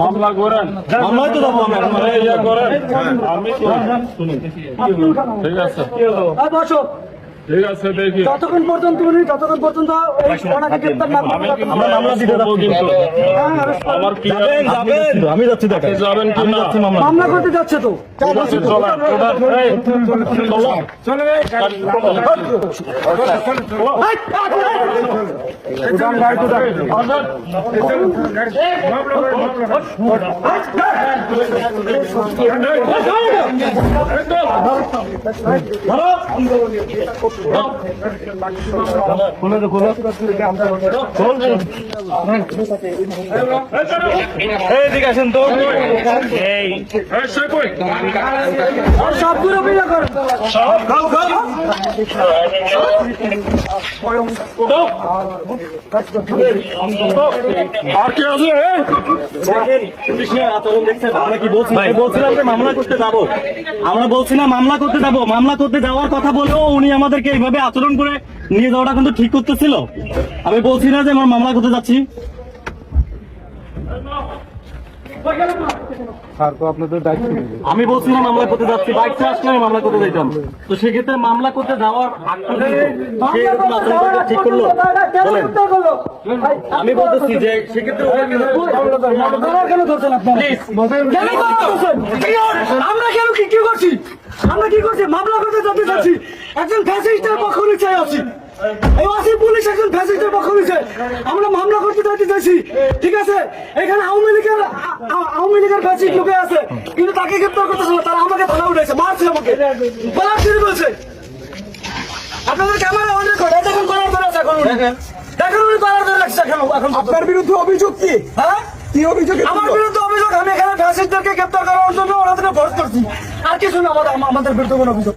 মামলা করেন, মামলায় তো যাবো ইয়া করেন, আমি ঠিক আছে ঠিক আছে দেখি যতক্ষণ পর্যন্ত ওনাকে গ্রেফতার না করতে আমরা মামলা দিতে যাবো কিন্তু আমার কি আমি যাচ্ছি দেখেন যাবেন কি না মামলা করতে যাচ্ছে তো এদিকে আসেন তো সবগুলো বিয়ে করেন আর কি আছে আমরা কি বলছিলাম যে মামলা করতে যাবো, আমরা বলছি না মামলা করতে যাবো, মামলা করতে যাওয়ার কথা বলেও উনি আমাদেরকে এইভাবে আচরণ করে নিয়ে যাওয়াটা কিন্তু ঠিক করতেছিল। আমি বলছি না যে আমার মামলা করতে যাচ্ছি। আমি বলছি না মামলা করতে যাচ্ছি, বাইকটা আসলে আমি মামলা করতে যাইতাম। তো সেক্ষেত্রে মামলা করতে যাওয়ার ঠিক করলো বলেন। আমি বলতেছি যে সেক্ষেত্রে আমরা কেন কি করছি, আমরা কি করছি মামলা করতে যেতে চাচ্ছি, একজন ফ্যাসিস্টের পক্ষ নিচে আছি, এই ওয়াসিম পুলিশ একজন ফ্যাসিস্টের পক্ষ নিচে আমরা মামলা করতে চাইতে চাইছি। ঠিক আছে, এখানে আওয়ামী লীগের ফ্যাসিস্ট লোকে আছে, কিন্তু তাকে গ্রেপ্তার করতেছে না, তারা আমাকে থানা উঠেছে, মারছে, আমাকে বলার শুরু বলছে। আপনাদের ক্যামেরা অন রেকর্ড, এখন করার দরকার আছে, এখন দেখেন উনি করার দরকার রাখছে। এখন আপনার বিরুদ্ধে অভিযোগ কি? হ্যাঁ, কি অভিযোগ? আমার বিরুদ্ধে অভিযোগ আমি এখানে ফ্যাসিস্টদেরকে গ্রেপ্তার করার জন্য ওনাদের ভোট করছি, আর কিছু না। আমাদের বিরুদ্ধে কোনো অভিযোগ